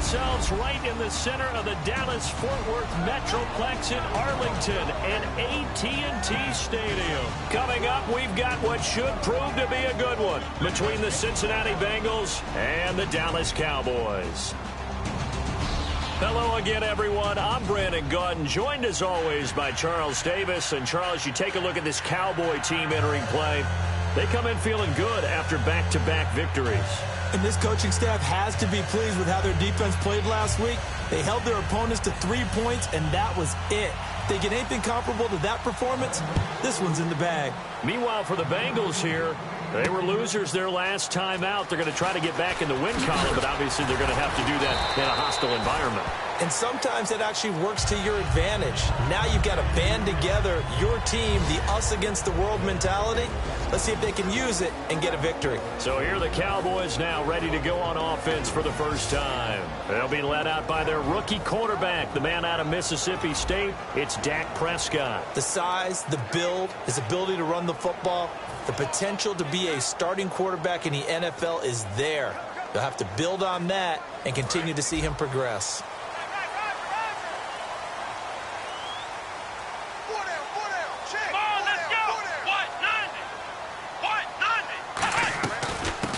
ourselves right in the center of the Dallas-Fort Worth Metroplex in Arlington and AT&T Stadium. Coming up, we've got what should prove to be a good one between the Cincinnati Bengals and the Dallas Cowboys. Hello again, everyone. I'm Brandon Gaudin, joined as always by Charles Davis. And Charles, you take a look at this Cowboy team entering play. They come in feeling good after back-to-back victories. And this coaching staff has to be pleased with how their defense played last week. They held their opponents to 3 points, and that was it. If they get anything comparable to that performance, this one's in the bag. Meanwhile, for the Bengals here, they were losers their last time out. They're going to try to get back in the win column, but obviously they're going to have to do that in a hostile environment. And sometimes it actually works to your advantage. Now you've got to band together your team, the us against the world mentality. Let's see if they can use it and get a victory. So here are the Cowboys now ready to go on offense for the first time. They'll be led out by their rookie quarterback, the man out of Mississippi State. It's Dak Prescott. The size, the build, his ability to run the football, the potential to be a starting quarterback in the NFL is there. They'll have to build on that and continue to see him progress.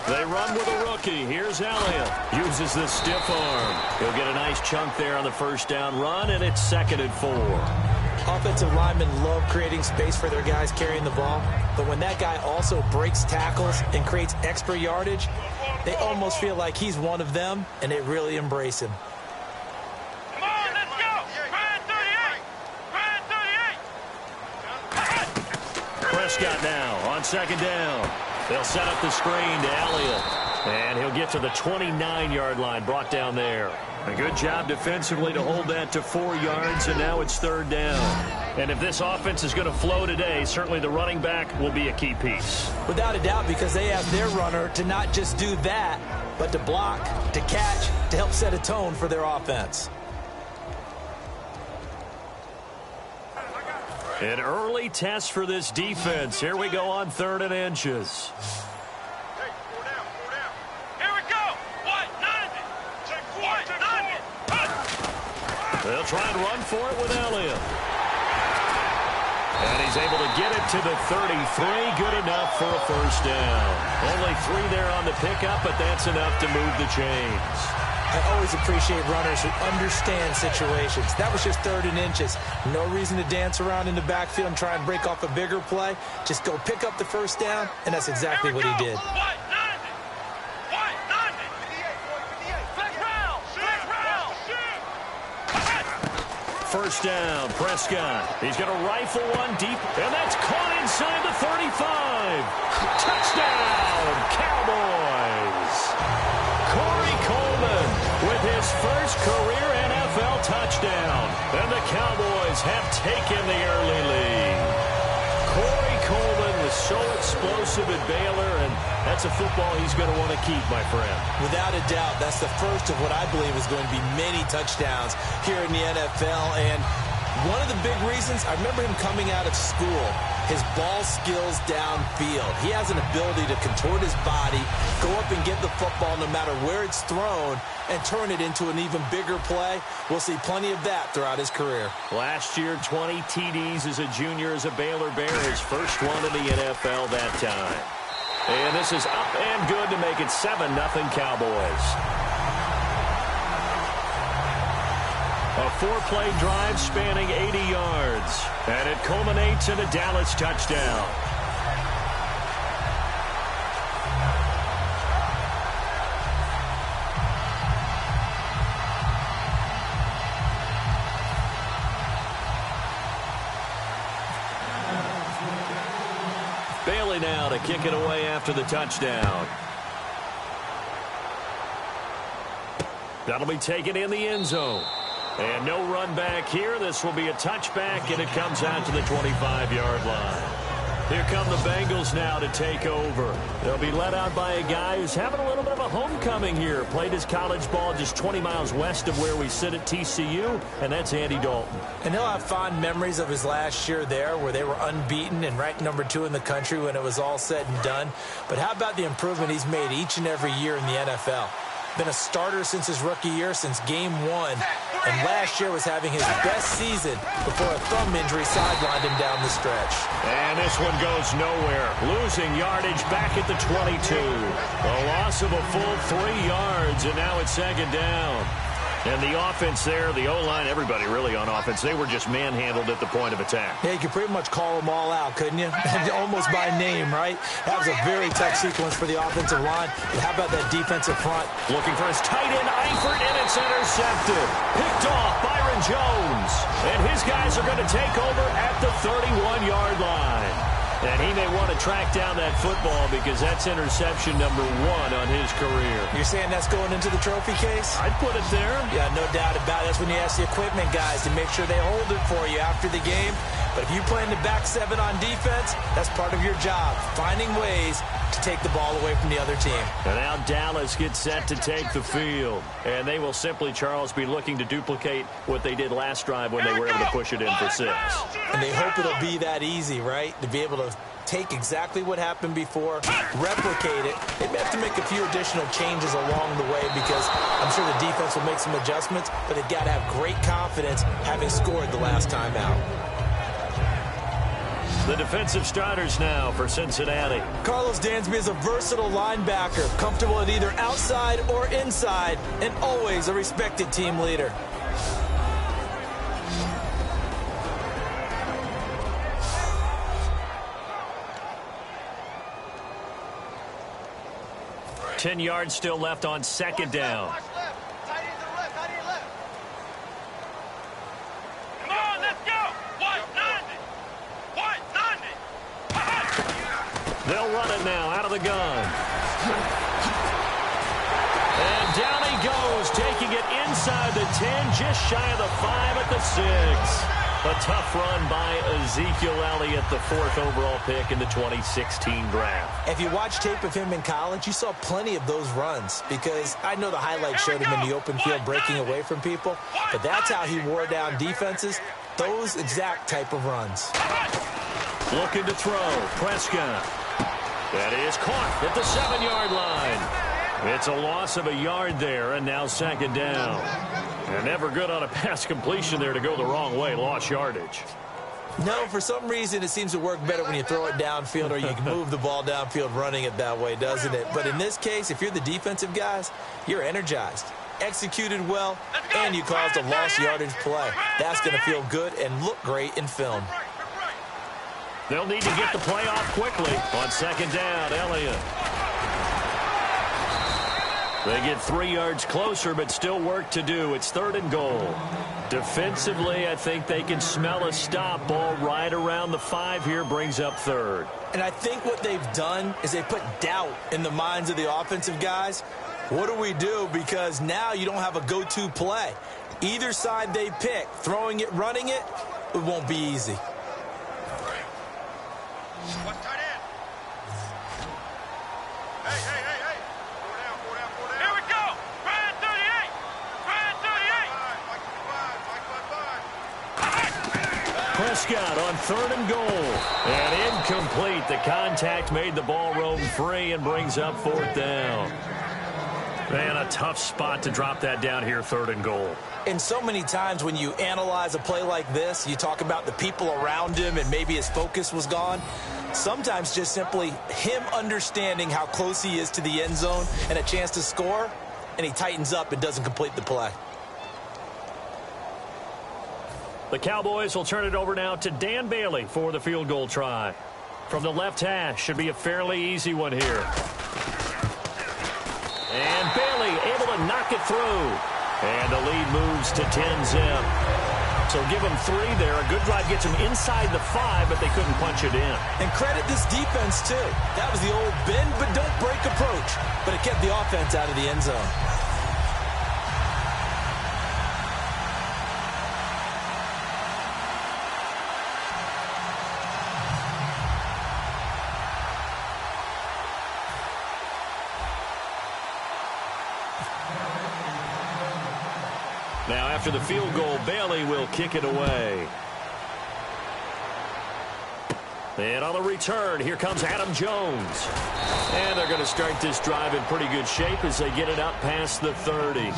They run with a rookie. Here's Elliott. Uses the stiff arm. He'll get a nice chunk there on the first down run, and it's 2nd and 4. Offensive linemen love creating space for their guys carrying the ball, but when that guy also breaks tackles and creates extra yardage, they almost feel like he's one of them, and they really embrace him. Come on, let's go! Grind 38! Prescott now on 2nd down. They'll set up the screen to Elliott, and he'll get to the 29-yard line, brought down there. A good job defensively to hold that to 4 yards, and now it's 3rd down. And if this offense is going to flow today, certainly the running back will be a key piece. Without a doubt, because they ask their runner to not just do that, but to block, to catch, to help set a tone for their offense. An early test for this defense. Here we go on 3rd and inches. Here we go! What? 90! Check 90! They'll try and run for it with Elliott. And he's able to get it to the 33. Good enough for a first down. Only 3 there on the pickup, but that's enough to move the chains. I always appreciate runners who understand situations. That was just 3rd and inches. No reason to dance around in the backfield and try and break off a bigger play. Just go pick up the first down, and that's exactly what he did. What? 90! What? 90! Flex round! Flex round! First down, Prescott. He's going to rifle one deep, and that's caught inside the 35. Touchdown, Cowboys. Corey Coleman with his first career NFL touchdown. And the Cowboys have taken the early lead. Corey Coleman was so explosive at Baylor, and that's a football he's going to want to keep, my friend. Without a doubt, that's the first of what I believe is going to be many touchdowns here in the NFL. And one of the big reasons, I remember him coming out of school, his ball skills downfield. He has an ability to contort his body, go up and get the football no matter where it's thrown, and turn it into an even bigger play. We'll see plenty of that throughout his career. Last year, 20 TDs as a junior as a Baylor Bear, his first one in the NFL that time. And this is up and good to make it 7-0 Cowboys. A 4-play drive spanning 80 yards, and it culminates in a Dallas touchdown. Bailey now to kick it away after the touchdown. That'll be taken in the end zone. And no run back here. This will be a touchback, and it comes out to the 25-yard line. Here come the Bengals now to take over. They'll be led out by a guy who's having a little bit of a homecoming here. Played his college ball just 20 miles west of where we sit at TCU, and that's Andy Dalton. And he'll have fond memories of his last year there where they were unbeaten and ranked number 2 in the country when it was all said and done. But how about the improvement he's made each and every year in the NFL? been a starter since his rookie year, since game 1. And last year was having his best season before a thumb injury sidelined him down the stretch. And this one goes nowhere. Losing yardage back at the 22. A loss of a full 3 yards, and now it's second down. And the offense there, the O-line, everybody really on offense, they were just manhandled at the point of attack. Yeah, you could pretty much call them all out, couldn't you? Almost by name, right? That was a very tough sequence for the offensive line. But how about that defensive front? Looking for his tight end, Eifert, and it's intercepted. Picked off Byron Jones. And his guys are going to take over at the 31-yard line. And he may want to track down that football because that's interception number 1 on his career. You're saying that's going into the trophy case? I'd put it there. Yeah, no doubt about it. That's when you ask the equipment guys to make sure they hold it for you after the game. But if you play in the back 7 on defense, that's part of your job, finding ways to take the ball away from the other team. And now Dallas gets set to take the field. And they will simply, Charles, be looking to duplicate what they did last drive when they were able to push it in for 6. And they hope it'll be that easy, right? To be able to take exactly what happened before, replicate it. They may have to make a few additional changes along the way because I'm sure the defense will make some adjustments, but they've got to have great confidence having scored the last time out. The defensive starters now for Cincinnati. Carlos Dansby is a versatile linebacker, comfortable at either outside or inside, and always a respected team leader. Ten yards still left on second down. Come on, let's go. White 90. White 90. They'll run it now out of the gun. And down he goes, taking it inside the 10, just shy of the 5 at the 6. A tough run by Ezekiel Elliott, the 4th overall pick in the 2016 draft. If you watch tape of him in college, you saw plenty of those runs because I know the highlights showed him in the open field breaking away from people, but that's how he wore down defenses, those exact type of runs. Looking to throw, Prescott. That is caught at the 7-yard line. It's a loss of a yard there, and now second down. And never good on a pass completion there to go the wrong way. Lost yardage. No, for some reason it seems to work better when you throw it downfield or you can move the ball downfield running it that way, doesn't it? But in this case, if you're the defensive guys, you're energized, executed well, and you caused a lost yardage play. That's going to feel good and look great in film. They'll need to get the play off quickly on second down. Elliott. They get 3 yards closer, but still work to do. It's 3rd and goal. Defensively, I think they can smell a stop. Ball right around the 5 here, brings up 3rd. And I think what they've done is they put doubt in the minds of the offensive guys. What do we do? Because now you don't have a go-to play. Either side they pick, throwing it, running it, it won't be easy. What's tight end? Hey. Four down. Here we go. Brad 38. Brad 38. Prescott on 3rd and goal. And incomplete. The contact made the ball roam free and brings up 4th down. Man, a tough spot to drop that down here, 3rd and goal. And so many times when you analyze a play like this, you talk about the people around him and maybe his focus was gone. Sometimes just simply him understanding how close he is to the end zone and a chance to score, and he tightens up and doesn't complete the play. The Cowboys will turn it over now to Dan Bailey for the field goal try. From the left hash, should be a fairly easy one here. And Bailey able to knock it through. And the lead moves to 10-zip. So give them 3 there. A good drive gets them inside the 5, but they couldn't punch it in. And credit this defense, too. That was the old bend but don't break approach, but it kept the offense out of the end zone. Now, after the field goal, Bailey will kick it away. And on the return, here comes Adam Jones. And they're going to start this drive in pretty good shape as they get it up past the 30.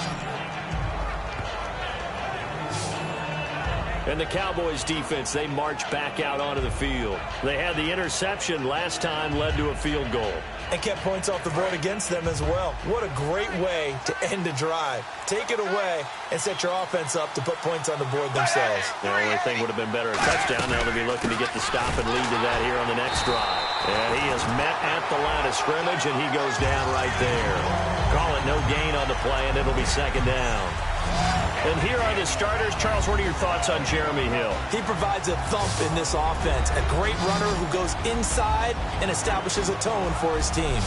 And the Cowboys defense, they march back out onto the field. They had the interception last time, led to a field goal. And kept points off the board against them as well. What a great way to end a drive. Take it away and set your offense up to put points on the board themselves. The only thing would have been better a touchdown. Now they'll be looking to get the stop and lead to that here on the next drive. And he is met at the line of scrimmage, and he goes down right there. Call it no gain on the play, and it'll be second down. And here are the starters. Charles, what are your thoughts on Jeremy Hill? He provides a thump in this offense. A great runner who goes inside and establishes a tone for his team.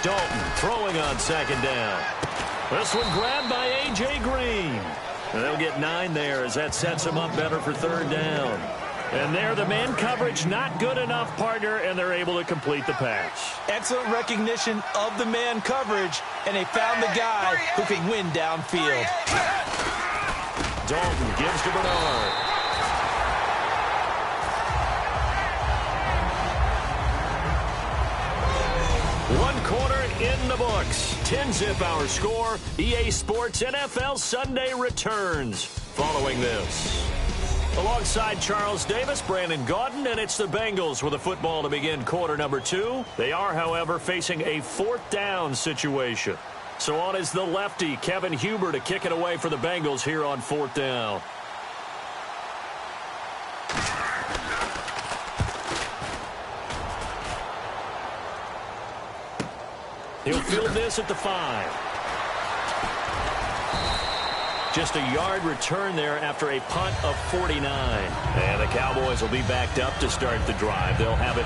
Dalton throwing on second down. This one grabbed by A.J. Green. And they'll get 9 there as that sets them up better for third down. And there, the man coverage not good enough, partner, and they're able to complete the pass. Excellent recognition of the man coverage, and they found the guy who can win downfield. Dalton gives to Bernard. One quarter in the books. 10-zip our score. EA Sports NFL Sunday returns following this. Alongside Charles Davis, Brandon Gaudin, and it's the Bengals with a football to begin quarter number 2. They are, however, facing a fourth down situation. So on is the lefty, Kevin Huber, to kick it away for the Bengals here on fourth down. He'll field this at the 5. Just a yard return there after a punt of 49. And the Cowboys will be backed up to start the drive. They'll have it.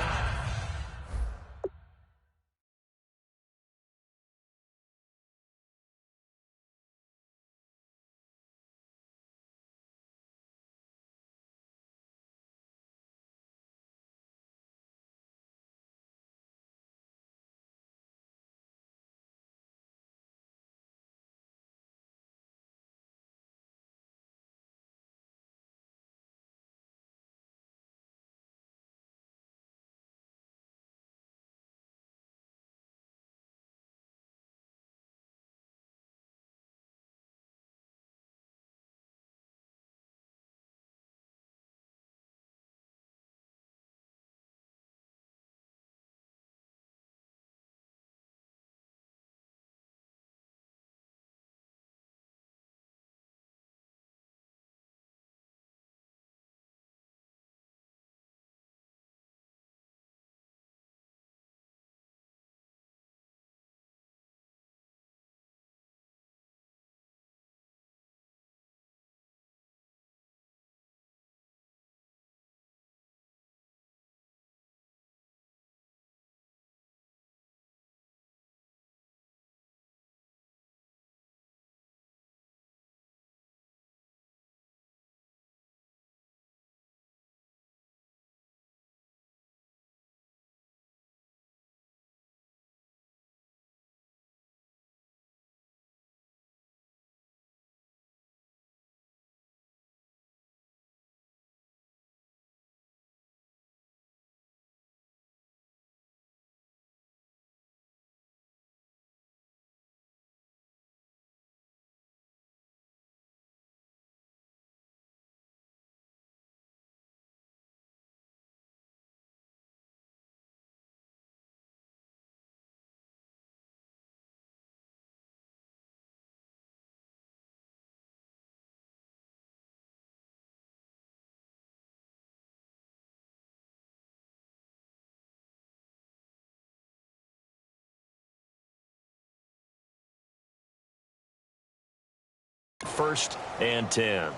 First and 10.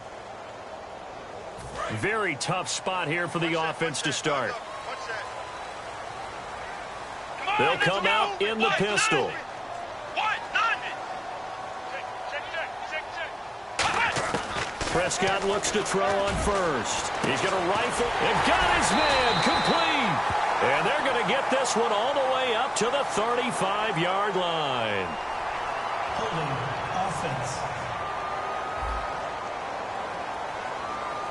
Very tough spot here for the offense to start. They'll come out in the pistol. Prescott looks to throw on first. He's going to rifle and got his man complete. And they're going to get this one all the way up to the 35-yard line. Holding offense.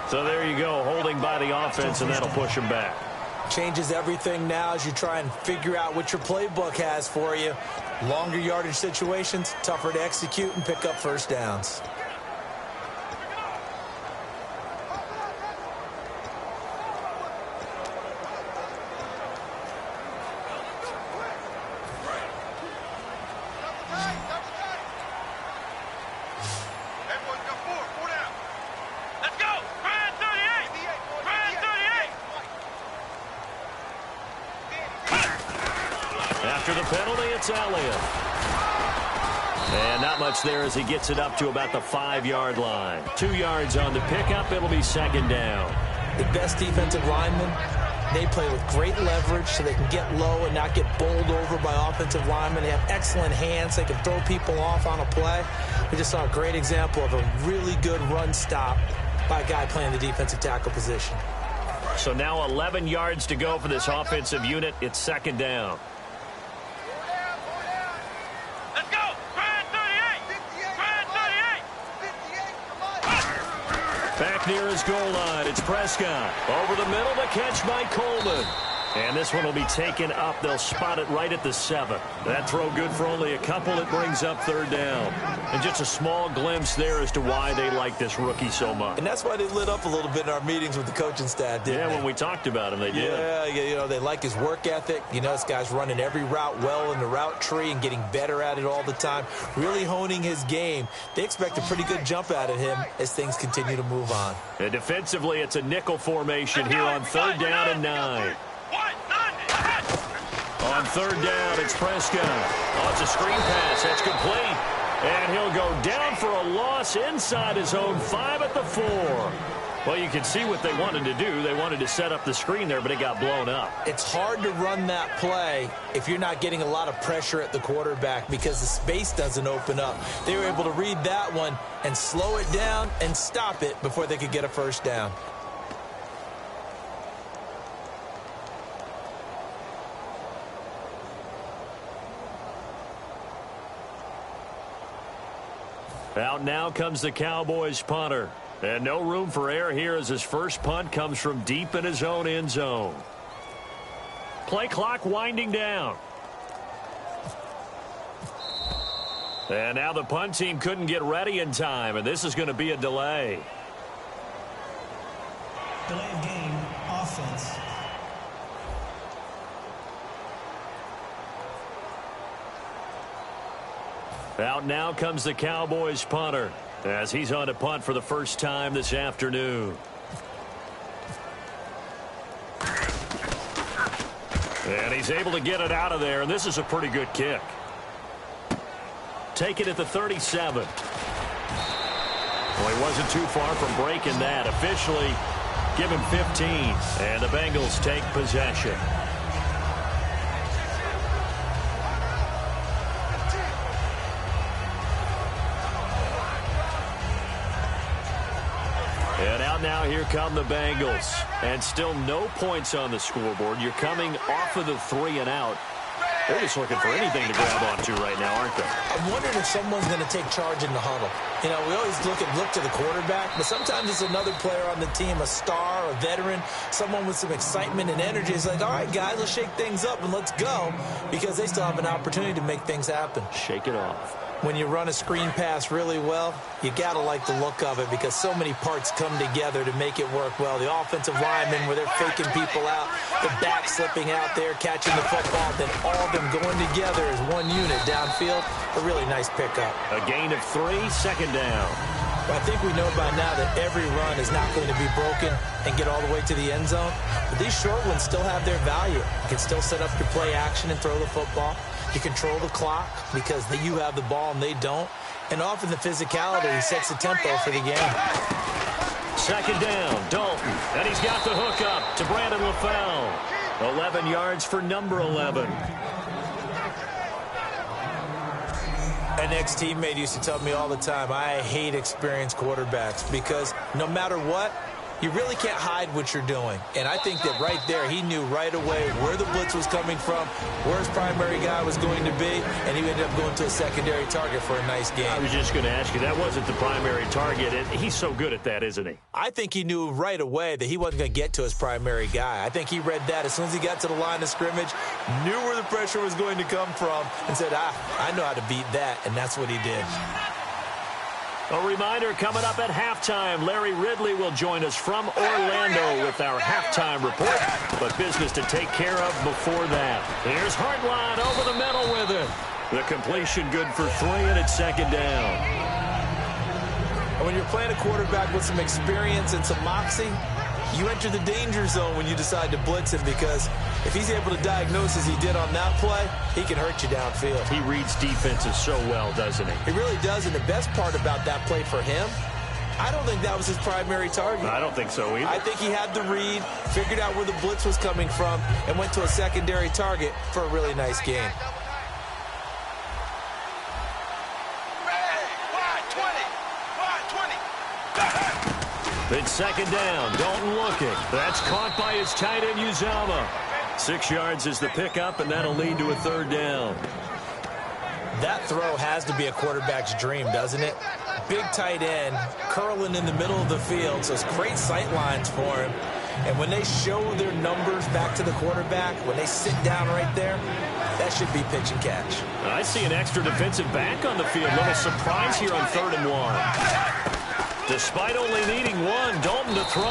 So there you go, holding by the offense, and that'll push him back. Changes everything now as you try and figure out what your playbook has for you. Longer yardage situations, tougher to execute and pick up first downs. After the penalty, it's Elliott. And not much there as he gets it up to about the 5-yard line. 2 yards on the pickup. It'll be second down. The best defensive linemen, they play with great leverage so they can get low and not get bowled over by offensive linemen. They have excellent hands. They can throw people off on a play. We just saw a great example of a really good run stop by a guy playing the defensive tackle position. So now 11 yards to go for this offensive unit. It's second down. Back near his goal line, it's Prescott. Over the middle, the catch by Coleman. And this one will be taken up. They'll spot it right at the 7. That throw good for only a couple. It brings up third down. And just a small glimpse there as to why they like this rookie so much. And that's why they lit up a little bit in our meetings with the coaching staff, didn't they? When we talked about him, they did. Yeah, you know, they like his work ethic. You know, this guy's running every route well in the route tree and getting better at it all the time. Really honing his game. They expect a pretty good jump out of him as things continue to move on. And defensively, it's a nickel formation here on third down and 9. On third down, it's Prescott. Oh, it's a screen pass. That's complete. And he'll go down for a loss inside his own 5 at the 4. Well, you can see what they wanted to do. They wanted to set up the screen there, but it got blown up. It's hard to run that play if you're not getting a lot of pressure at the quarterback because the space doesn't open up. They were able to read that one and slow it down and stop it before they could get a first down. Out now comes the Cowboys punter. And no room for error here as his first punt comes from deep in his own end zone. Play clock winding down. And now the punt team couldn't get ready in time, and this is going to be a delay. Delay of game, offense. Out now comes the Cowboys punter as he's on to punt for the first time this afternoon. And he's able to get it out of there, and this is a pretty good kick. Take it at the 37. Well, he wasn't too far from breaking that. Officially, give him 15, and the Bengals take possession. And out now, here come the Bengals. And still no points on the scoreboard. You're coming off of the 3 and out. They're just looking for anything to grab onto right now, aren't they? I'm wondering if someone's going to take charge in the huddle. You know, we always look to the quarterback, but sometimes it's another player on the team, a star, a veteran, someone with some excitement and energy. It's like, all right, guys, let's shake things up and let's go, because they still have an opportunity to make things happen. Shake it off. When you run a screen pass really well, you got to like the look of it because so many parts come together to make it work well. The offensive linemen, where they're faking people out, the back slipping out there, catching the football, then all of them going together as one unit downfield. A really nice pickup. A gain of 3, second down. Well, I think we know by now that every run is not going to be broken and get all the way to the end zone. But these short ones still have their value. You can still set up your play action and throw the football. You control the clock because you have the ball and they don't. And often the physicality sets the tempo for the game. Second down, Dalton. And he's got the hook up to Brandon LaFell. 11 yards for number 11. An ex-teammate used to tell me all the time, I hate experienced quarterbacks because no matter what, you really can't hide what you're doing. And I think that right there, he knew right away where the blitz was coming from, where his primary guy was going to be, and he ended up going to a secondary target for a nice game. I was just going to ask you, that wasn't the primary target. He's so good at that, isn't he? I think he knew right away that he wasn't going to get to his primary guy. I think he read that as soon as he got to the line of scrimmage, knew where the pressure was going to come from, and said, I know how to beat that, and that's what he did. A reminder coming up at halftime. Larry Ridley will join us from Orlando with our halftime report. But business to take care of before that. Here's Hartline over the middle with it. The completion good for 3, and it's second down. And when you're playing a quarterback with some experience and some moxie, you enter the danger zone when you decide to blitz him, because if he's able to diagnose as he did on that play, he can hurt you downfield. He reads defenses so well, doesn't he? He really does, and the best part about that play for him, I don't think that was his primary target. I don't think so either. I think he had the read, figured out where the blitz was coming from, and went to a secondary target for a really nice game. It's second down. Dalton looking. That's caught by his tight end, Uzama. 6 yards is the pickup, and that'll lead to a third down. That throw has to be a quarterback's dream, doesn't it? Big tight end, curling in the middle of the field, so it's great sight lines for him. And when they show their numbers back to the quarterback, when they sit down right there, that should be pitch and catch. I see an extra defensive back on the field. Little surprise here on 3rd and 1. Despite only needing one, Dalton to throw.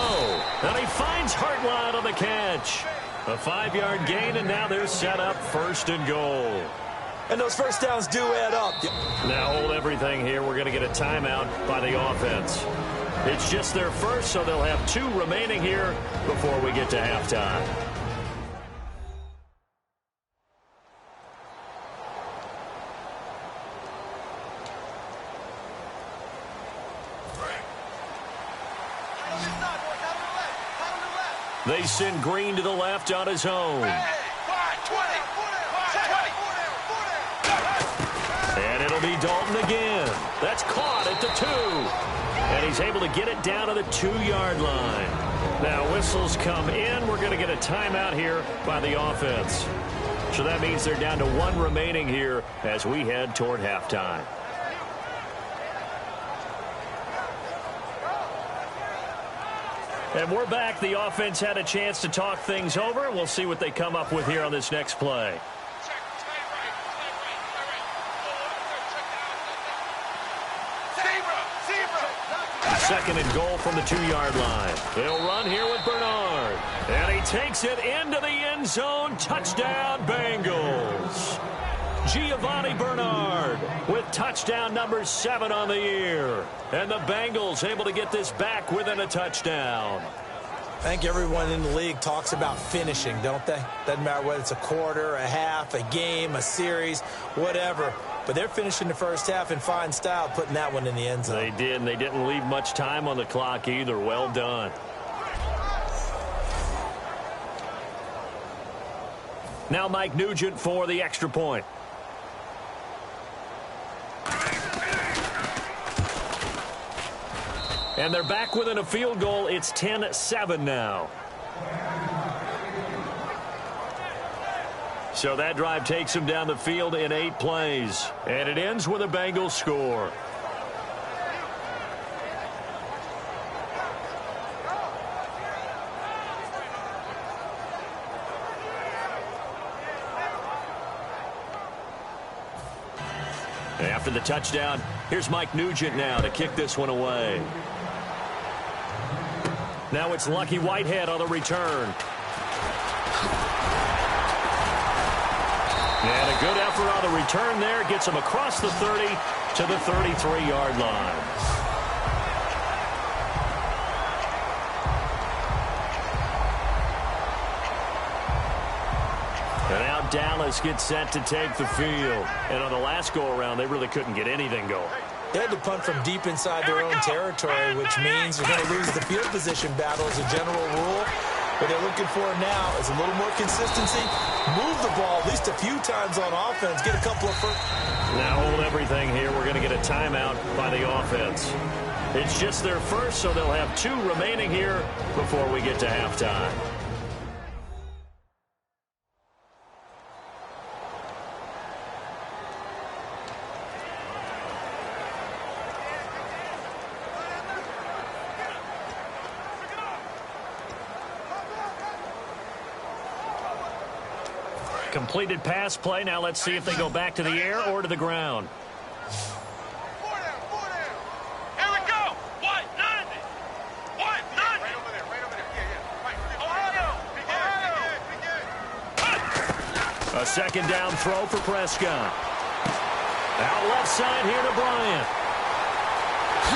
And he finds Hartline on the catch. A 5-yard gain, and now they're set up 1st and goal. And those first downs do add up. Now hold everything here. We're going to get a timeout by the offense. It's just their first, so they'll have 2 remaining here before we get to halftime. They send Green to the left on his own. And it'll be Dalton again. That's caught at the 2. And he's able to get it down to the 2-yard line. Now whistles come in. We're going to get a timeout here by the offense. So that means they're down to 1 remaining here as we head toward halftime. And we're back. The offense had a chance to talk things over. We'll see what they come up with here on this next play. Second and goal from the 2-yard line. They'll run here with Bernard. And he takes it into the end zone. Touchdown, Bengals. Giovanni Bernard with touchdown number 7 on the year. And the Bengals able to get this back within a touchdown. I think everyone in the league talks about finishing, don't they? Doesn't matter whether it's a quarter, a half, a game, a series, whatever. But they're finishing the first half in fine style, putting that one in the end zone. They did, and they didn't leave much time on the clock either. Well done. Now Mike Nugent for the extra point. And they're back within a field goal. It's 10-7 now. So that drive takes them down the field in 8 plays. And it ends with a Bengals score. After the touchdown, here's Mike Nugent now to kick this one away. Now it's Lucky Whitehead on the return. And a good effort on the return there. Gets him across the 30 to the 33-yard line. And now Dallas gets set to take the field. And on the last go-around, they really couldn't get anything going. They had to punt from deep inside their own territory, which means they're going to lose the field position battle as a general rule. What they're looking for now is a little more consistency. Move the ball at least a few times on offense. Get a couple of first. Now hold everything here. We're going to get a timeout by the offense. It's just their first, so they'll have 2 remaining here before we get to halftime. Completed pass play. Now let's see if they go back to the air or to the ground. Here we go. What? Nothing. What? Nothing. Right over there. Right over there. A second down throw for Prescott. Out left side here to Bryant.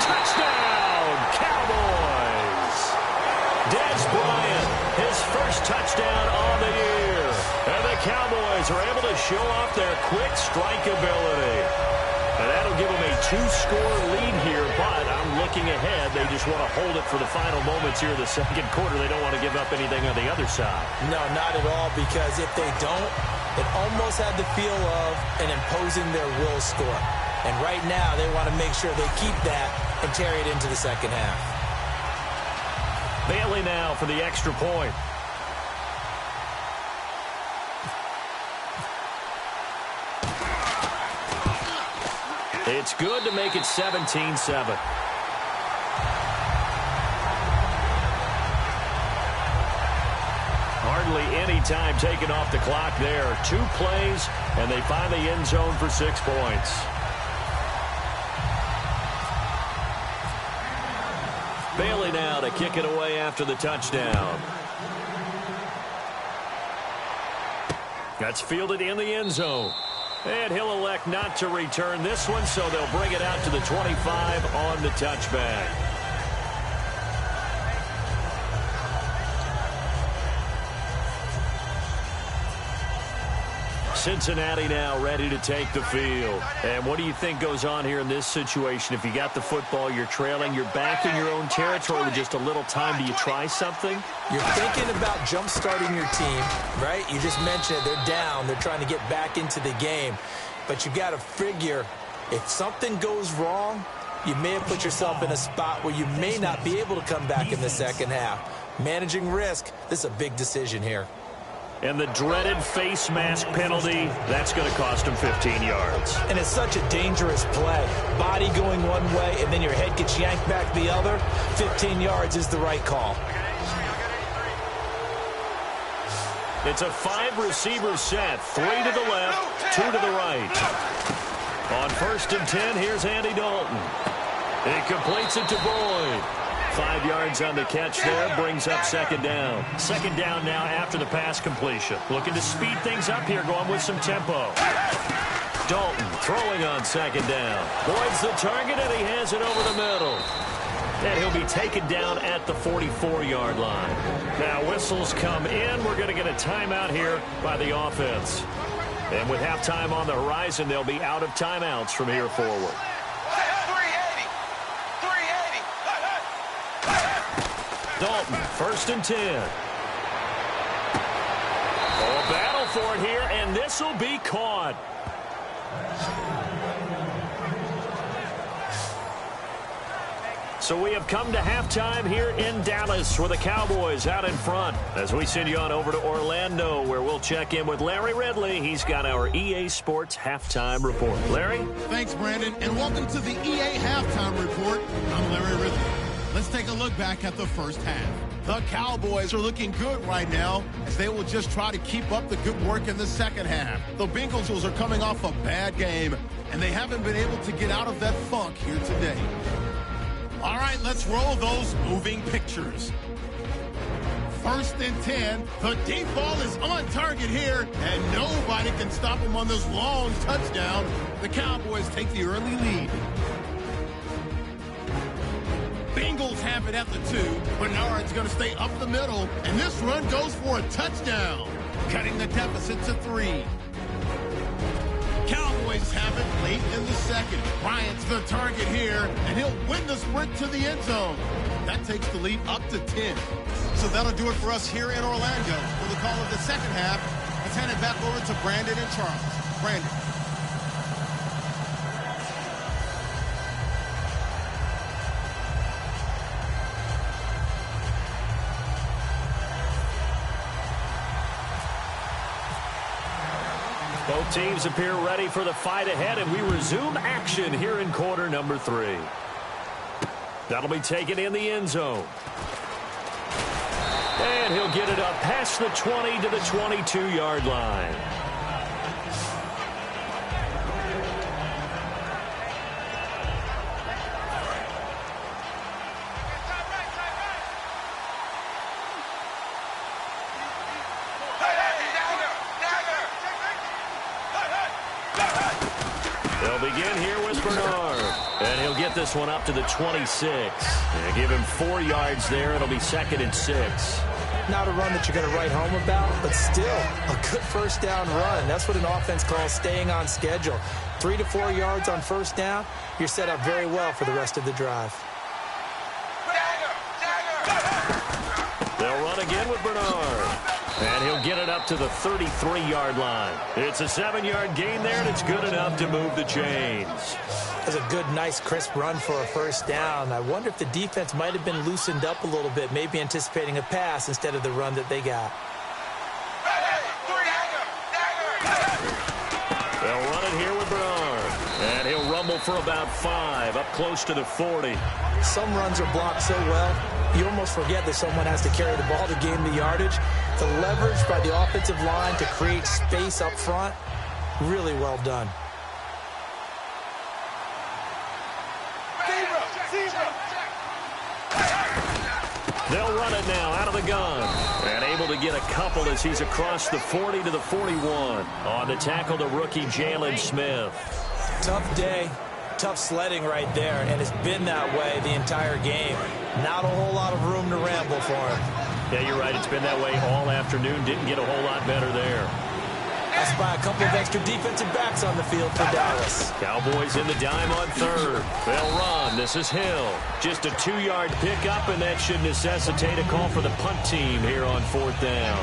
Touchdown, Cowboys. Dez Bryant, his first touchdown on the year. And the Cowboys are able to show off their quick strike ability. And that'll give them a 2-score lead here, but I'm looking ahead. They just want to hold it for the final moments here of the second quarter. They don't want to give up anything on the other side. No, not at all, because if they don't, it almost had the feel of an imposing their will score. And right now, they want to make sure they keep that and carry it into the second half. Bailey now for the extra point. It's good to make it 17-7. Hardly any time taken off the clock there. 2 plays, and they find the end zone for 6 points. Bailey now to kick it away after the touchdown. That's fielded in the end zone. And he'll elect not to return this one, so they'll bring it out to the 25 on the touchback. Cincinnati now ready to take the field. And what do you think goes on here in this situation? If you got the football, you're trailing, you're back in your own territory with just a little time. Do you try something? You're thinking about jump-starting your team, right? You just mentioned it. They're down. They're trying to get back into the game. But you got to figure, if something goes wrong, you may have put yourself in a spot where you may not be able to come back in the second half. Managing risk, this is a big decision here. And the dreaded face mask penalty, that's going to cost him 15 yards. And it's such a dangerous play. Body going one way, and then your head gets yanked back the other. 15 yards is the right call. It's a 5-receiver set. 3 to the left, 2 to the right. On 1st and 10, here's Andy Dalton. He completes it to Boyd. 5 yards on the catch there, brings up second down. Second down now after the pass completion. Looking to speed things up here, going with some tempo. Dalton throwing on second down. Boyd's the target, and he has it over the middle. And he'll be taken down at the 44-yard line. Now whistles come in. We're going to get a timeout here by the offense. And with halftime on the horizon, they'll be out of timeouts from here forward. Dalton, 1st and 10. Oh, a battle for it here, and this will be caught. So we have come to halftime here in Dallas, where the Cowboys out in front. As we send you on over to Orlando, where we'll check in with Larry Ridley. He's got our EA Sports halftime report. Larry? Thanks, Brandon, and welcome to the EA halftime report. I'm Larry Ridley. Let's take a look back at the first half. The Cowboys are looking good right now, as they will just try to keep up the good work in the second half. The Bengals are coming off a bad game, and they haven't been able to get out of that funk here today. All right, let's roll those moving pictures. 1st and 10. The deep ball is on target here, and nobody can stop them on this long touchdown. The Cowboys take the early lead. Bengals have it at the 2. Bernard's going to stay up the middle, and this run goes for a touchdown, cutting the deficit to 3. Cowboys have it late in the second. Bryant's the target here, and he'll win the sprint to the end zone. That takes the lead up to 10. so that'll do it for us here in Orlando. For the call of the second half, let's hand it back over to Brandon and Charles. Brandon. Both teams appear ready for the fight ahead, and we resume action here in quarter number 3. That'll be taken in the end zone. And he'll get it up past the 20 to the 22-yard line. They'll begin here with Bernard. And he'll get this one up to the 26. And give him 4 yards there. It'll be 2nd and 6. Not a run that you're going to write home about, but still a good first down run. That's what an offense calls staying on schedule. 3 to 4 yards on first down, you're set up very well for the rest of the drive. They'll run again with Bernard. And he'll get it up to the 33-yard line. It's a 7-yard gain there, and it's good enough to move the chains. That's a good, nice, crisp run for a first down. I wonder if the defense might have been loosened up a little bit, maybe anticipating a pass instead of the run that they got. They'll run it here with Bernard. And he'll rumble for about 5, up close to the 40. Some runs are blocked so well, you almost forget that someone has to carry the ball to gain the yardage. The leverage by the offensive line to create space up front, really well done. They'll run it now out of the gun. And able to get a couple as he's across the 40 to the 41. On the tackle, the rookie Jalen Smith. Tough day, tough sledding right there, and it's been that way the entire game. Not a whole lot of room to ramble for him. Yeah, you're right. It's been that way all afternoon. Didn't get a whole lot better there. That's by a couple of extra defensive backs on the field for Dallas. Cowboys in the dime on 3rd. They'll run. This is Hill. Just a 2-yard pickup, and that should necessitate a call for the punt team here on 4th down.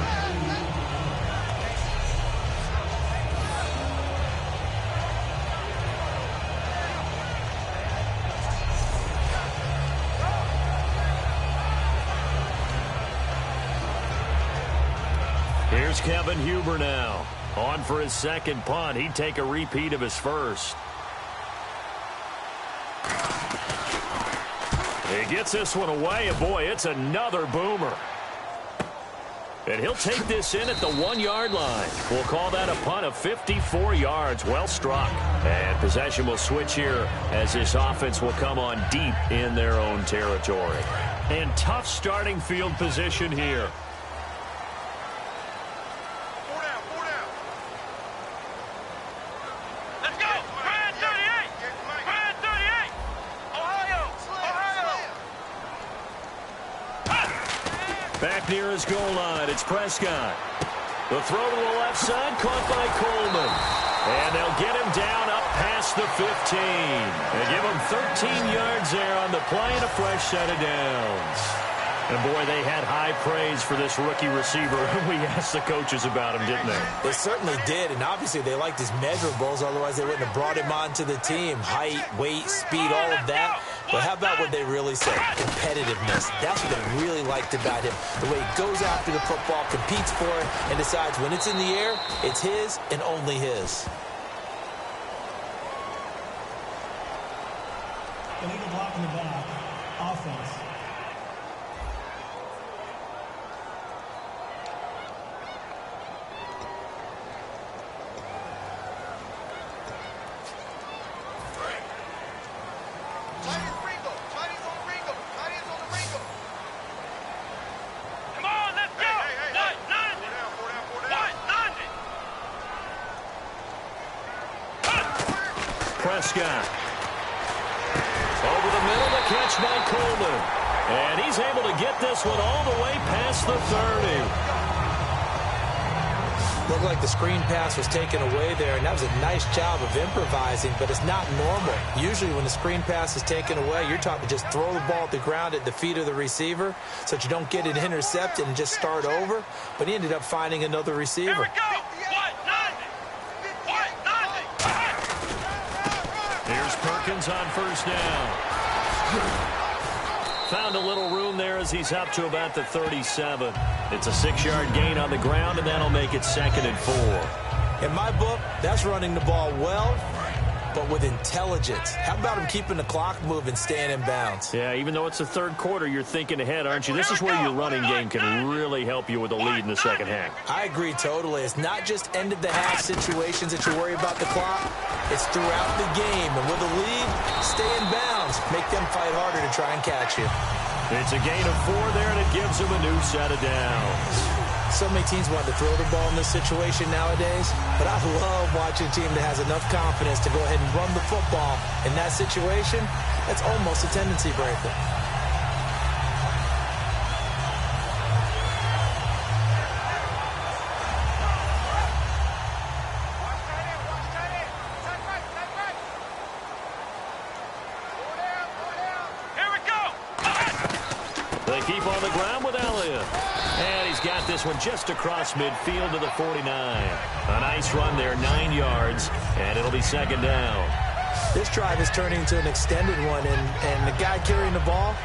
Here's Kevin Huber now. On for his second punt. He'd take a repeat of his first. He gets this one away, and boy, it's another boomer. And he'll take this in at the 1-yard line. We'll call that a punt of 54 yards. Well struck. And possession will switch here as this offense will come on deep in their own territory. And tough starting field position here. Back near his goal line, it's Prescott. The throw to the left side, caught by Coleman. And they'll get him down up past the 15. They give him 13 yards there on the play and a fresh set of downs. And, boy, they had high praise for this rookie receiver. We asked the coaches about him, didn't they? They certainly did, and obviously they liked his measurables, otherwise they wouldn't have brought him onto the team. Height, weight, speed, all of that. But how about what they really say? Competitiveness. That's what they really liked about him. The way he goes after the football, competes for it, and decides when it's in the air, it's his and only his. Illegal block in the back. Offense. Prescott. Over the middle, the catch by Coleman. And he's able to get this one all the way past the 30. Looked like the screen pass was taken away there, and that was a nice job of improvising, but it's not normal. Usually when the screen pass is taken away, you're taught to just throw the ball at the ground at the feet of the receiver so that you don't get it intercepted and just start over, but he ended up finding another receiver. Here we go. Here's Perkins on first down. Found a little room there as he's up to about the 37. It's a 6-yard gain on the ground, and that'll make it 2nd and 4. In my book, that's running the ball well, but with intelligence. How about him keeping the clock moving, staying in bounds? Yeah, even though it's the third quarter, you're thinking ahead, aren't you? This is where your running game can really help you with a lead in the second half. I agree totally. It's not just end-of-the-half situations that you worry about the clock. It's throughout the game. And with a lead, stay in bounds. Make them fight harder to try and catch you. It's a gain of 4 there, and it gives them a new set of downs. So many teams want to throw the ball in this situation nowadays, but I love watching a team that has enough confidence to go ahead and run the football. In that situation, that's almost a tendency breaker. Here we go. They keep on the ground with Elliott. And he's got this one just across midfield to the 49. A nice run there, 9 yards, and it'll be 2nd down. This drive is turning into an extended one, and the guy carrying the ball,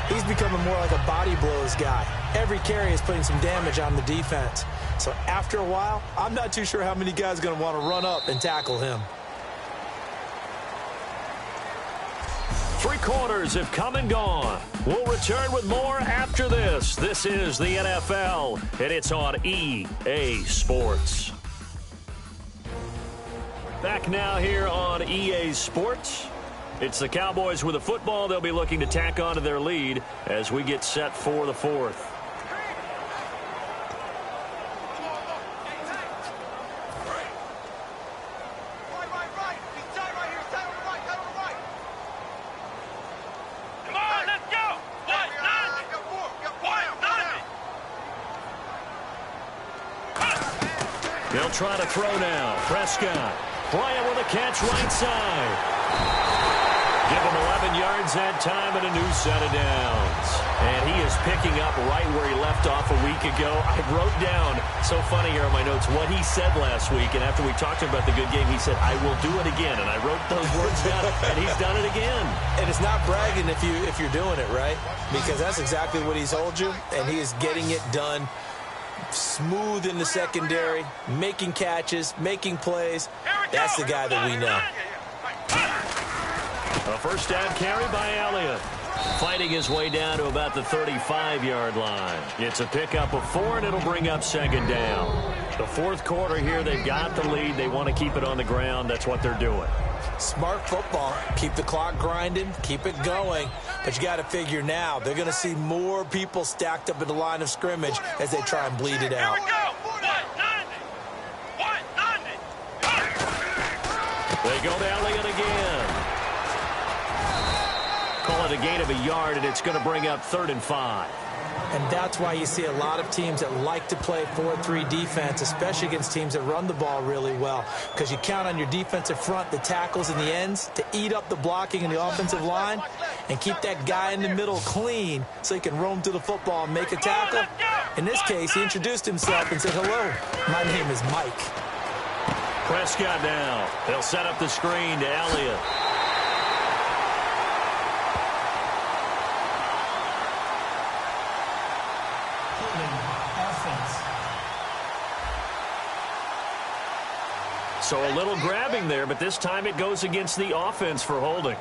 he's becoming more like a body blows guy. Every carry is putting some damage on the defense. So after a while, I'm not too sure how many guys are going to want to run up and tackle him. 3 quarters have come and gone. We'll return with more after this. This is the NFL, and it's on EA Sports. Back now here on EA Sports. It's the Cowboys with the football. They'll be looking to tack on to their lead as we get set for the 4th. They'll try to throw now. Prescott. Bryant with a catch right side. Give him 11 yards that time and a new set of downs. And he is picking up right where he left off a week ago. I wrote down, so funny here on my notes, what he said last week. And after we talked about the good game, he said, I will do it again. And I wrote those words down, and he's done it again. And it's not bragging if you're doing it, right? Because that's exactly what he's told you, and he is getting it done. Smooth in the secondary, making catches, making plays. That's the guy that we know. A first down carry by Elliott. Fighting his way down to about the 35-yard line. It's a pickup of 4, and it'll bring up 2nd down. The 4th quarter here, they've got the lead. They want to keep it on the ground. That's what they're doing. Smart football. Keep the clock grinding. Keep it going. But you got to figure now, they're going to see more people stacked up at the line of scrimmage as they try and bleed it out. Here we go. 190. They go to Elliott again. Call it a gain of a yard, and it's going to bring up 3rd and 5. And that's why you see a lot of teams that like to play 4-3 defense, especially against teams that run the ball really well, because you count on your defensive front, the tackles and the ends, to eat up the blocking in the offensive line and keep that guy in the middle clean so he can roam to the football and make a tackle. In this case, he introduced himself and said, hello, my name is Mike. Prescott now. They'll set up the screen to Elliott. So a little grabbing there, but this time it goes against the offense for holding.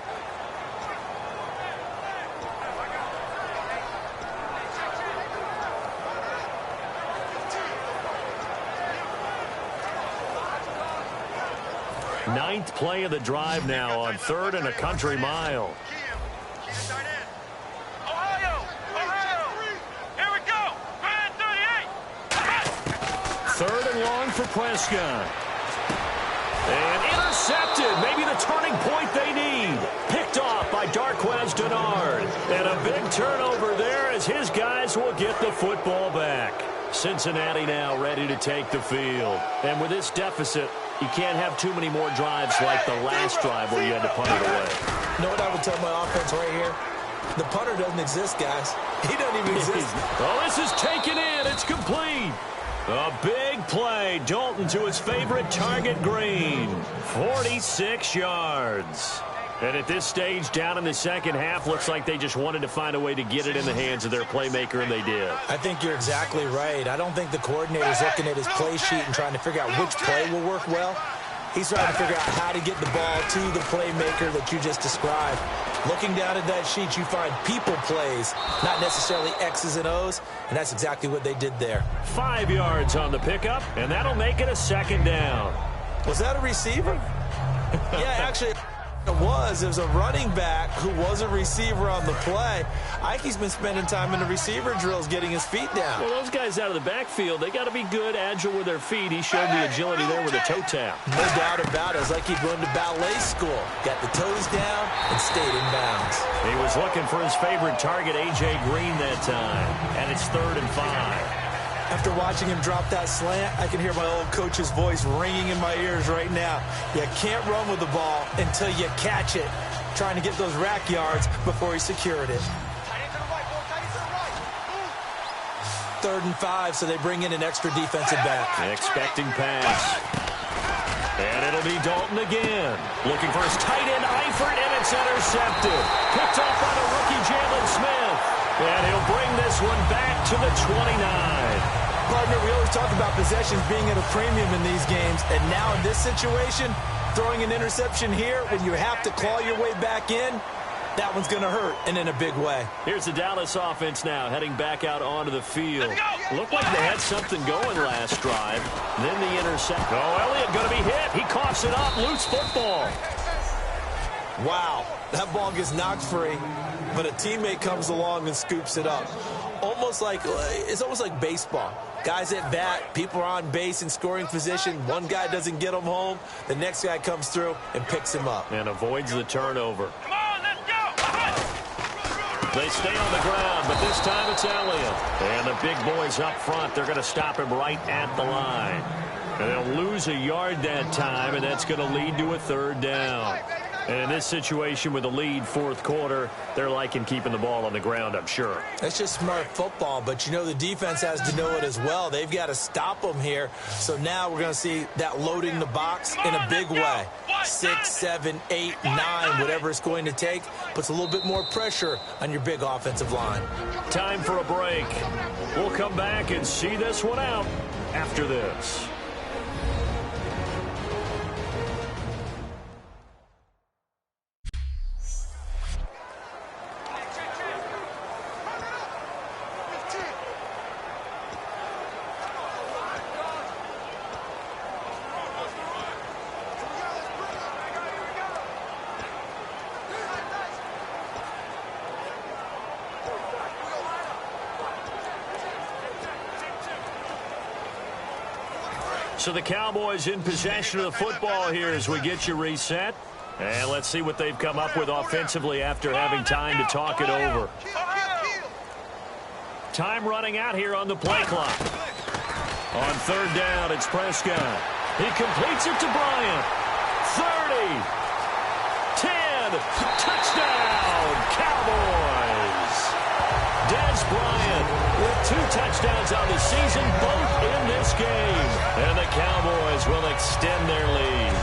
Ninth play of the drive now on 3rd and a country mile. Ohio. Here we go. 38. 3rd and long for Prescott. And intercepted. Maybe the turning point they need. Picked off by Darquez Denard. And a big turnover there as his guys will get the football back. Cincinnati now ready to take the field. And with this deficit, you can't have too many more drives like the last drive where you had to punt it away. You know what I would tell my offense right here? The punter doesn't exist, guys. He doesn't even exist. Oh, this is taken in. It's complete. A big play. Dalton to his favorite target, Green. 46 yards. And at this stage, down in the second half, looks like they just wanted to find a way to get it in the hands of their playmaker, and they did. I think you're exactly right. I don't think the coordinator's looking at his play sheet and trying to figure out which play will work well. He's trying to figure out how to get the ball to the playmaker that you just described. Looking down at that sheet, you find people plays, not necessarily X's and O's, and that's exactly what they did there. 5 yards on the pickup, and that'll make it a second down. Was that a receiver? Yeah, actually, it was. It was a running back who was a receiver on the play. Ike's been spending time in the receiver drills getting his feet down. Well, those guys out of the backfield, they got to be good, agile with their feet. He showed the agility there with a toe tap. No doubt about it. It's like he'd gone to ballet school. Got the toes down and stayed in bounds. He was looking for his favorite target, A.J. Green, that time. And it's 3rd and 5. After watching him drop that slant, I can hear my old coach's voice ringing in my ears right now. You can't run with the ball until you catch it. Trying to get those rack yards before he secured it. 3rd and 5, so they bring in an extra defensive back. Expecting pass. And it'll be Dalton again. Looking for his tight end, Eifert, and it's intercepted. Picked off by the rookie Jalen Smith. And he'll bring this one back to the 29. Partner, we always talk about possessions being at a premium in these games. And now in this situation, throwing an interception here when you have to claw your way back in, that one's going to hurt, and in a big way. Here's the Dallas offense now, heading back out onto the field. Looked like they had something going last drive. Then the intercept. Oh, Elliott going to be hit. He coughs it up. Loose football. Wow, that ball gets knocked free, but a teammate comes along and scoops it up. It's almost like baseball. Guys at bat, people are on base in scoring position. One guy doesn't get him home. The next guy comes through and picks him up. And avoids the turnover. Come on, let's go. They stay on the ground, but this time it's Elliott. And the big boys up front, they're going to stop him right at the line. And they'll lose a yard that time, and that's going to lead to a 3rd down. And in this situation with a lead 4th quarter, they're liking keeping the ball on the ground, I'm sure. That's just smart football, but you know the defense has to know it as well. They've got to stop them here. So now we're going to see that loading the box in a big way. 6, 7, 8, 9, whatever it's going to take, puts a little bit more pressure on your big offensive line. Time for a break. We'll come back and see this one out after this. So the Cowboys in possession of the football here as we get you reset. And let's see what they've come up with offensively after having time to talk it over. Time running out here on the play clock. On 3rd down, it's Prescott. He completes it to Bryant. 30. 10. Touchdown, Cowboys. Dez Bryant with 2 touchdowns on the season, both in this game. And the Cowboys will extend their lead.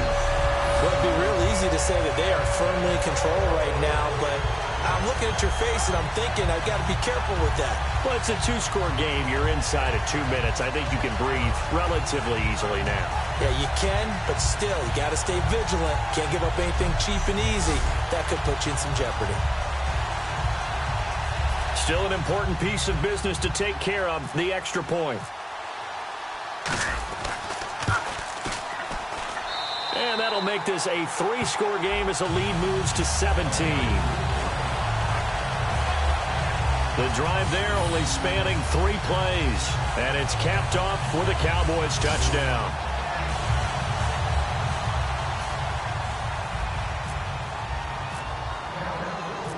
Well, it'd be real easy to say that they are firmly in control right now, but I'm looking at your face and I'm thinking I've got to be careful with that. Well, it's a 2-score game. You're inside of 2 minutes. I think you can breathe relatively easily now. Yeah, you can, but still, you got to stay vigilant. Can't give up anything cheap and easy. That could put you in some jeopardy. Still an important piece of business to take care of, the extra point. And that'll make this a 3-score game as the lead moves to 17. The drive there only spanning 3 plays. And it's capped off with a Cowboys touchdown.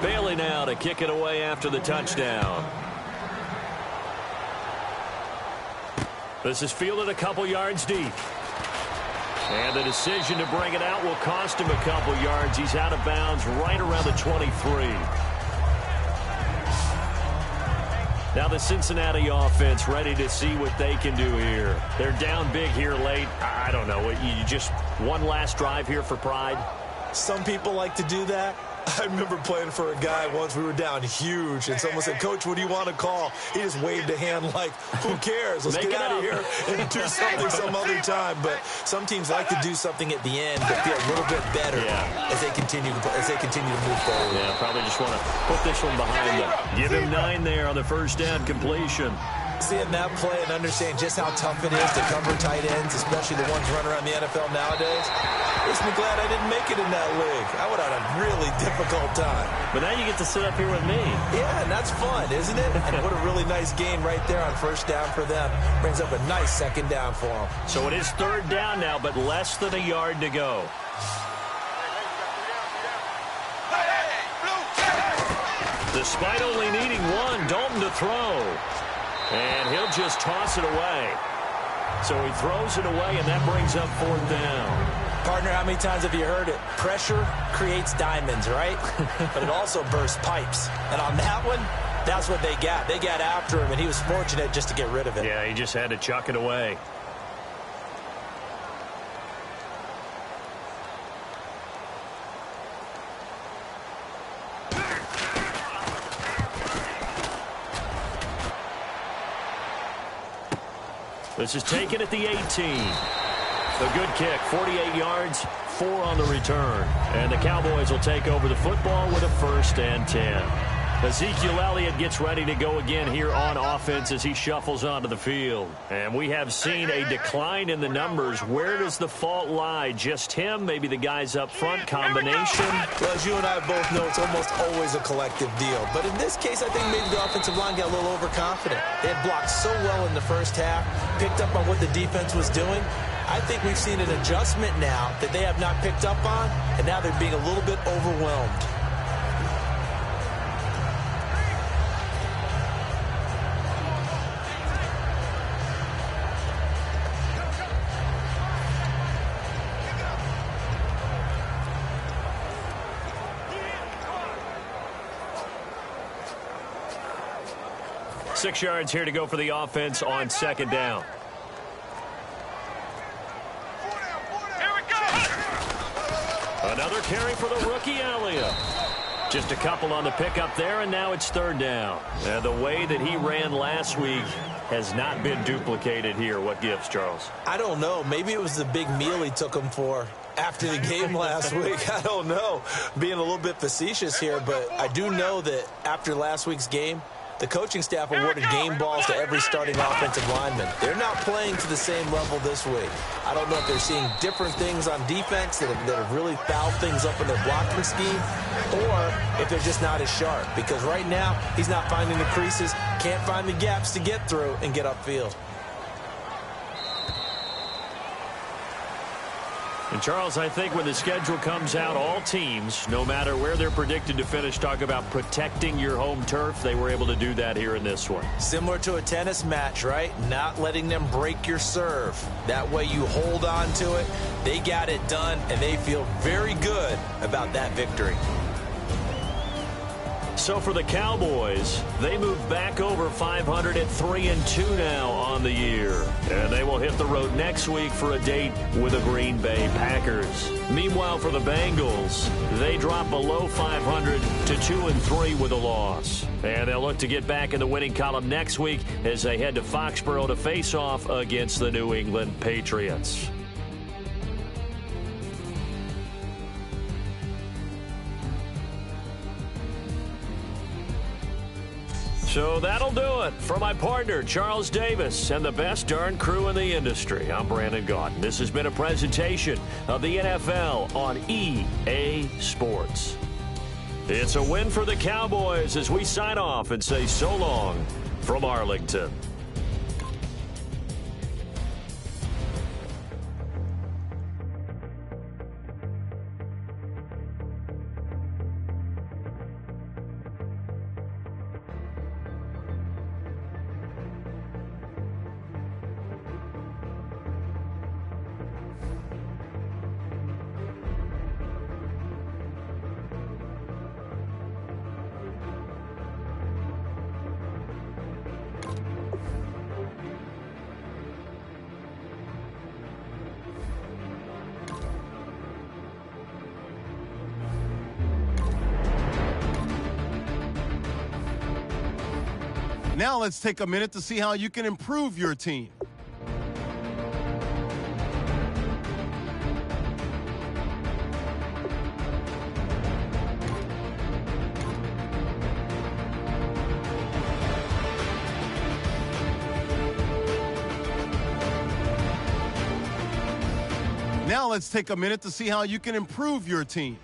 Bailey now to kick it away after the touchdown. This is fielded a couple yards deep. And the decision to bring it out will cost him a couple yards. He's out of bounds right around the 23. Now the Cincinnati offense ready to see what they can do here. They're down big here late. I don't know. You just one last drive here for pride? Some people like to do that. I remember playing for a guy once. We were down huge, and someone said, "Coach, what do you want to call?" He just waved a hand like, who cares? Let's get out of here and do something some other time. But some teams like to do something at the end to feel a little bit better as they continue to move forward. Yeah, probably just want to put this one behind them. Give him 9 there on the first down completion. Seeing that play and understanding just how tough it is to cover tight ends, especially the ones running around the NFL nowadays, makes me glad I didn't make it in that league. I would have had a really difficult time. But now you get to sit up here with me. Yeah, and that's fun, isn't it? And what a really nice game right there on first down for them. Brings up a nice second down for them. So it is third down now, but less than a yard to go. Despite only needing 1, Dalton to throw. And he'll just toss it away. So he throws it away, and that brings up fourth down. Partner, how many times have you heard it? Pressure creates diamonds, right? But it also bursts pipes. And on that one, that's what they got. They got after him, and he was fortunate just to get rid of it. Yeah, he just had to chuck it away. This is taken at the 18. A good kick, 48 yards, 4 on the return. And the Cowboys will take over the football with a 1st and 10. Ezekiel Elliott gets ready to go again here on offense as he shuffles onto the field. And we have seen a decline in the numbers. Where does the fault lie? Just him? Maybe the guys up front? Combination? Well, as you and I both know, it's almost always a collective deal. But in this case, I think maybe the offensive line got a little overconfident. They had blocked so well in the first half, picked up on what the defense was doing. I think we've seen an adjustment now that they have not picked up on, and now they're being a little bit overwhelmed. Six yards here to go for the offense on second down. Another carry for the rookie Elliott. Just a couple on the pickup there, and now it's third down. And the way that he ran last week has not been duplicated here. What gives, Charles? I don't know. Maybe it was the big meal he took him for after the game last week. I don't know. Being a little bit facetious here, but I do know that after last week's game, the coaching staff awarded game balls to every starting offensive lineman. They're not playing to the same level this week. I don't know if they're seeing different things on defense that have really fouled things up in their blocking scheme, or if they're just not as sharp. Because right now, he's not finding the creases, can't find the gaps to get through and get upfield. And, Charles, I think when the schedule comes out, all teams, no matter where they're predicted to finish, talk about protecting your home turf. They were able to do that here in this one. Similar to a tennis match, right? Not letting them break your serve. That way you hold on to it. They got it done, and they feel very good about that victory. So for the Cowboys, they move back over 500 at 3-2 now on the year. And they will hit the road next week for a date with the Green Bay Packers. Meanwhile, for the Bengals, they drop below 500 to 2-3 with a loss. And they'll look to get back in the winning column next week as they head to Foxborough to face off against the New England Patriots. So that'll do it. For my partner, Charles Davis, and the best darn crew in the industry, I'm Brandon Gaudin. This has been a presentation of the NFL on EA Sports. It's a win for the Cowboys as we sign off and say so long from Arlington. Now let's take a minute to see how you can improve your team. Now let's take a minute to see how you can improve your team.